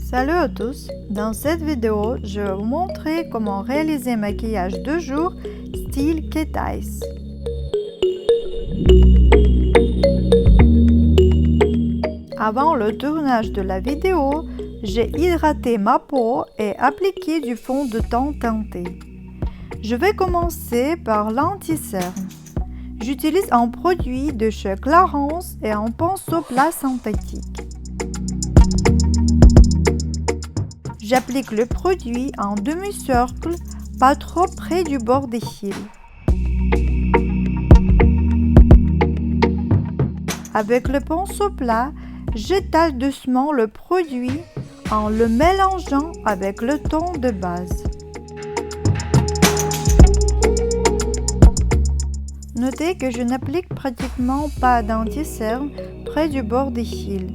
Salut à tous, dans cette vidéo, je vais vous montrer comment réaliser un maquillage de jour style Kate Ice. Avant le tournage de la vidéo, j'ai hydraté ma peau et appliqué du fond de teint teinté. Je vais commencer par l'anti-cerne. J'utilise un produit de chez Clarins et un pinceau plat synthétique. J'applique le produit en demi-cercle, pas trop près du bord des cils. Avec le pinceau plat, j'étale doucement le produit en le mélangeant avec le ton de base. Notez que je n'applique pratiquement pas d'anti-cerne près du bord des cils.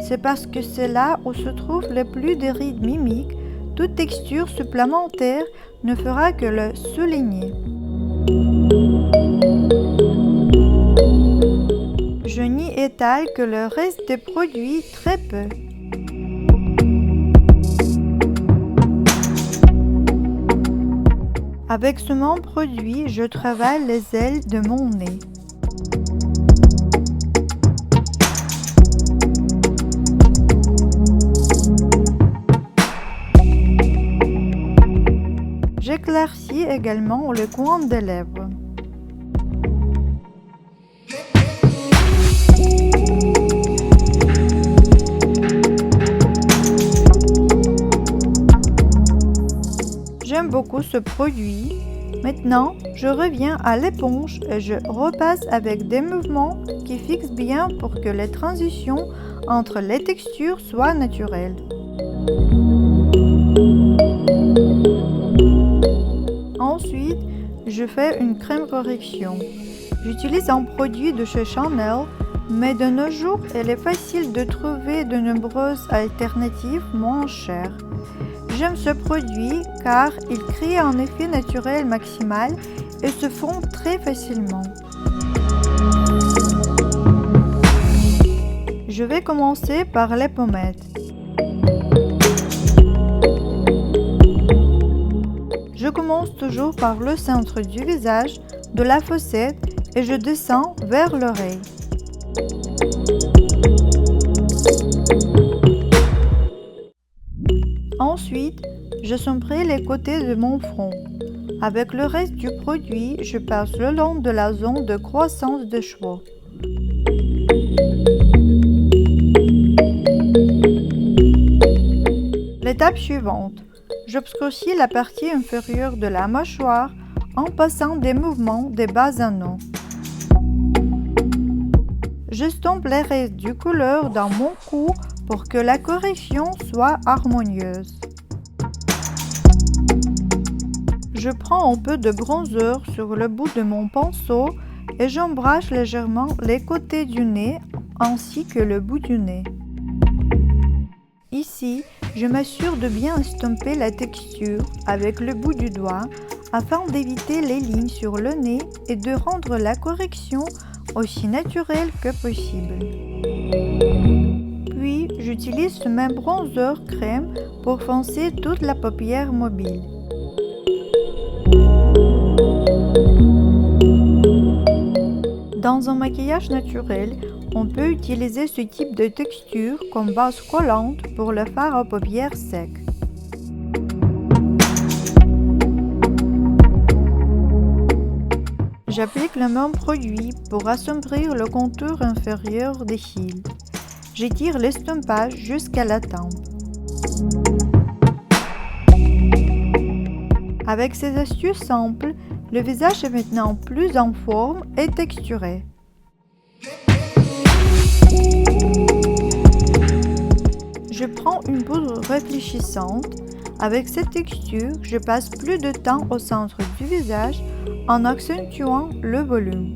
C'est parce que c'est là où se trouvent les plus de rides mimiques. Toute texture supplémentaire ne fera que le souligner. Je n'y étale que le reste des produits très peu. Avec ce même produit, je travaille les ailes de mon nez. J'éclaircis également le coin des lèvres. J'aime beaucoup ce produit. Maintenant, je reviens à l'éponge et je repasse avec des mouvements qui fixent bien pour que les transitions entre les textures soient naturelles. Ensuite, je fais une crème correction. J'utilise un produit de chez Chanel, mais de nos jours, il est facile de trouver de nombreuses alternatives moins chères. J'aime ce produit car il crée un effet naturel maximal et se fond très facilement. Je vais commencer par les pommettes. Je commence toujours par le centre du visage, de la fossette et je descends vers l'oreille. Ensuite, je sombrerai les côtés de mon front. Avec le reste du produit, je passe le long de la zone de croissance des cheveux. L'étape suivante. J'obscurcis la partie inférieure de la mâchoire en passant des mouvements de bas en haut. J'estompe les restes du couleur dans mon cou pour que la correction soit harmonieuse. Je prends un peu de bronzer sur le bout de mon pinceau et j'embrasse légèrement les côtés du nez ainsi que le bout du nez. Ici, je m'assure de bien estomper la texture avec le bout du doigt afin d'éviter les lignes sur le nez et de rendre la correction aussi naturelle que possible. Puis, j'utilise ce même bronzer crème pour foncer toute la paupière mobile. Dans un maquillage naturel, on peut utiliser ce type de texture comme base collante pour le fard à paupières sec. J'applique le même produit pour assombrir le contour inférieur des cils. J'étire l'estompage jusqu'à la tempe. Avec ces astuces simples, le visage est maintenant plus en forme et texturé. Je prends une poudre réfléchissante. Avec cette texture, je passe plus de temps au centre du visage en accentuant le volume.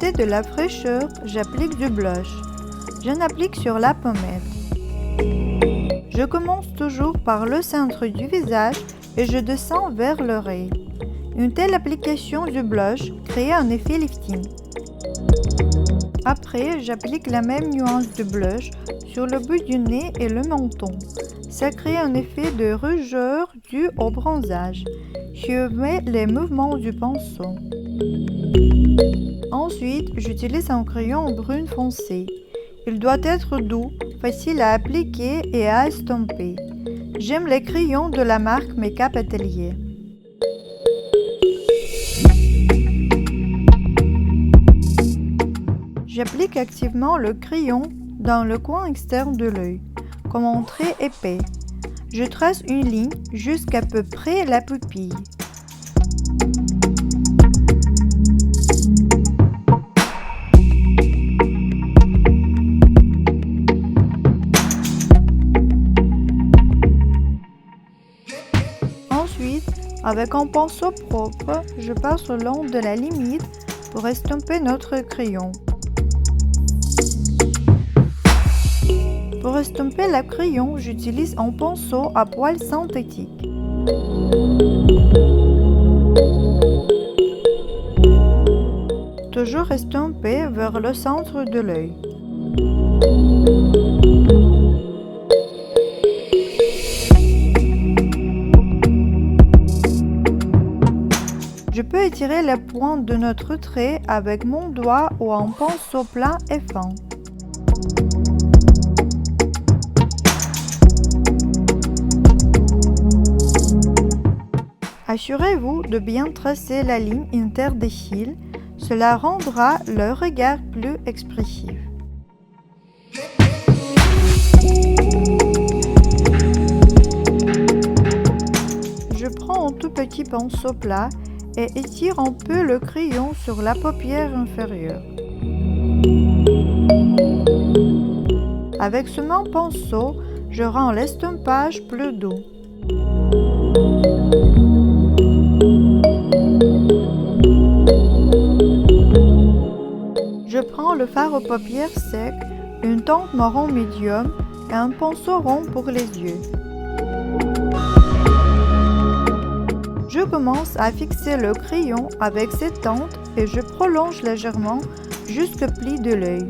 donner de la fraîcheur, j'applique du blush. J'en applique sur la pommette. Je commence toujours par le centre du visage et je descends vers l'oreille. Une telle application du blush crée un effet lifting. Après, j'applique la même nuance de blush sur le bout du nez et le menton. Ça crée un effet de rougeur dû au bronzage. Je mets les mouvements du pinceau. Ensuite, j'utilise un crayon brun foncé. Il doit être doux, facile à appliquer et à estomper. J'aime les crayons de la marque Make-up Atelier. J'applique activement le crayon dans le coin externe de l'œil, comme un trait épais. Je trace une ligne jusqu'à peu près la pupille. Ensuite, avec un pinceau propre, je passe le long de la limite pour estomper notre crayon. Pour estomper le crayon, j'utilise un pinceau à poils synthétique. Toujours estomper vers le centre de l'œil. Je peux étirer la pointe de notre trait avec mon doigt ou un pinceau plat et fin. Assurez-vous de bien tracer la ligne interne des cils, cela rendra le regard plus expressif. Je prends un tout petit pinceau plat et étire un peu le crayon sur la paupière inférieure. Avec ce même pinceau, je rends l'estompage plus doux. Je prends le fard aux paupières sec, une teinte marron médium et un pinceau rond pour les yeux. Je commence à fixer le crayon avec cette teinte et je prolonge légèrement jusqu'au pli de l'œil.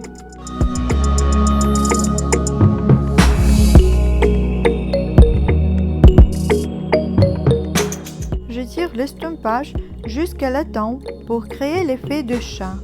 Je tire l'estompage jusqu'à la tempe pour créer l'effet de chat.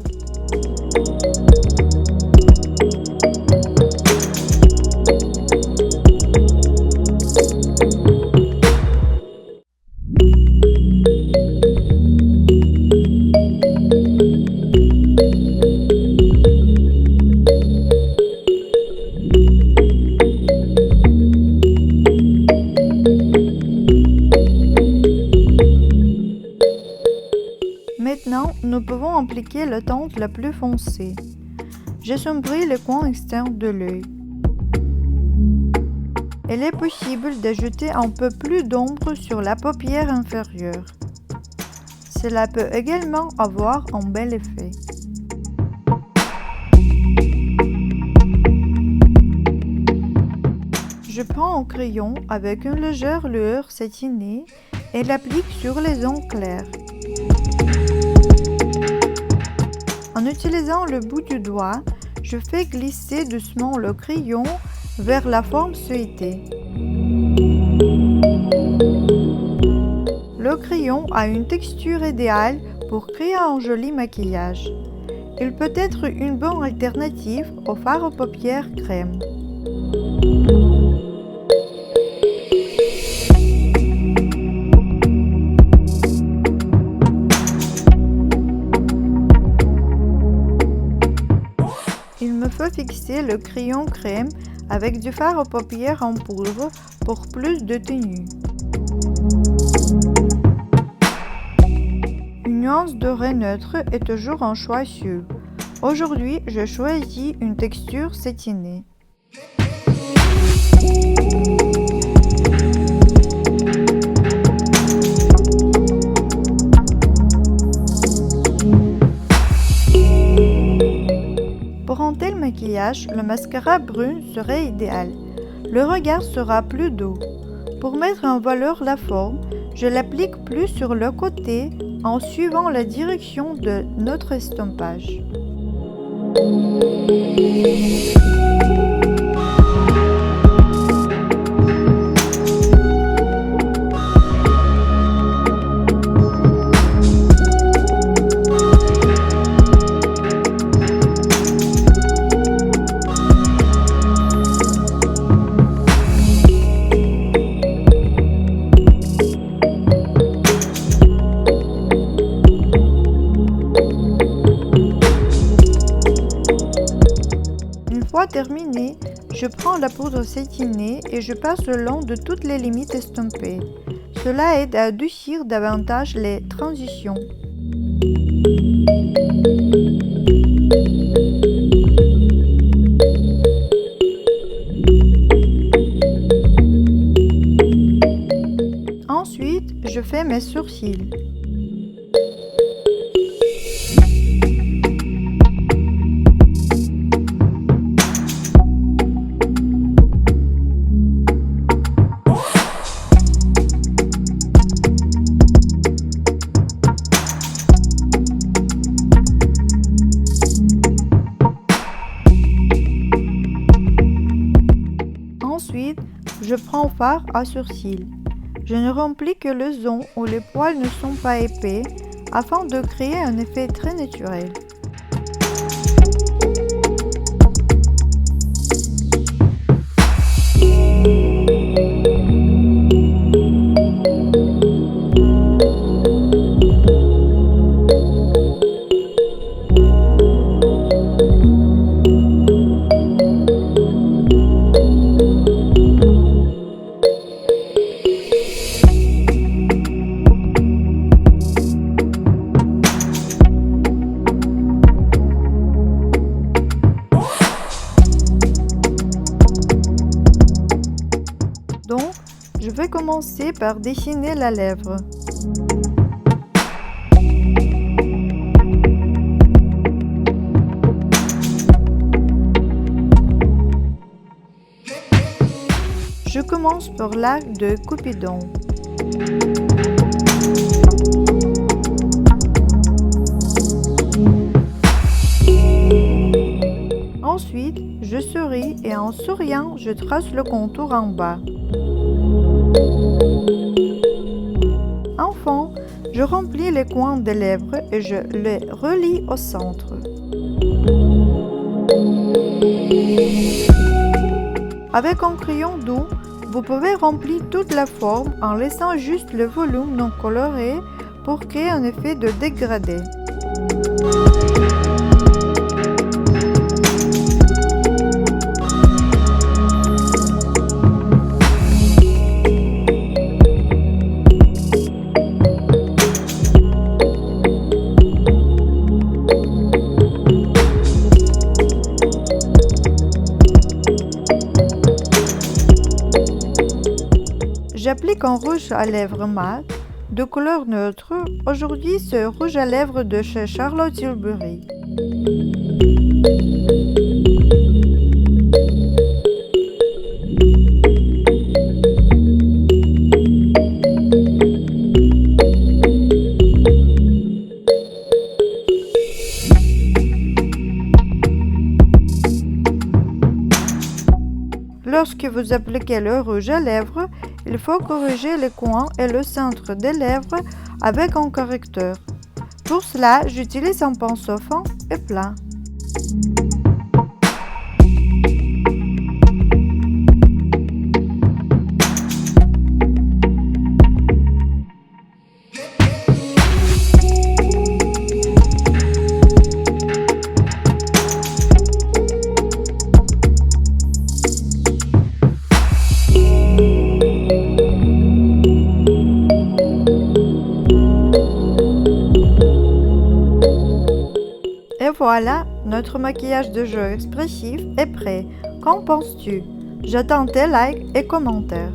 Maintenant, nous pouvons appliquer la teinte la plus foncée. J'assombris le coin externe de l'œil. Il est possible d'ajouter un peu plus d'ombre sur la paupière inférieure. Cela peut également avoir un bel effet. Je prends un crayon avec une légère lueur satinée et l'applique sur les ongles clairs. En utilisant le bout du doigt, je fais glisser doucement le crayon vers la forme souhaitée. Le crayon a une texture idéale pour créer un joli maquillage. Il peut être une bonne alternative au fard aux paupières crème. Il me faut fixer le crayon crème avec du fard aux paupières en poudre pour plus de tenue. Une nuance doré neutre est toujours un choix sûr. Aujourd'hui, je choisis une texture satinée. maquillage, le mascara brun serait idéal. Le regard sera plus doux. Pour mettre en valeur la forme, je l'applique plus sur le côté en suivant la direction de notre estompage. Une fois terminé, je prends la poudre satinée et je passe le long de toutes les limites estompées. Cela aide à adoucir davantage les transitions. Ensuite, je fais mes sourcils. Ensuite, je prends fard à sourcils. Je ne remplis que le zone où les poils ne sont pas épais afin de créer un effet très naturel. Donc, je vais commencer par dessiner la lèvre. Je commence par l'arc de Cupidon. Ensuite, je souris et en souriant, je trace le contour en bas. Enfin, je remplis les coins des lèvres et je les relie au centre. Avec un crayon doux, vous pouvez remplir toute la forme en laissant juste le volume non coloré pour créer un effet de dégradé. J'applique un rouge à lèvres mat, de couleur neutre. Aujourd'hui, c'est rouge à lèvres de chez Charlotte Tilbury. Lorsque vous appliquez le rouge à lèvres, il faut corriger les coins et le centre des lèvres avec un correcteur. Pour cela, j'utilise un pinceau fin et plat. Et voilà, notre maquillage de jeu expressif est prêt. Qu'en penses-tu? J'attends tes likes et commentaires.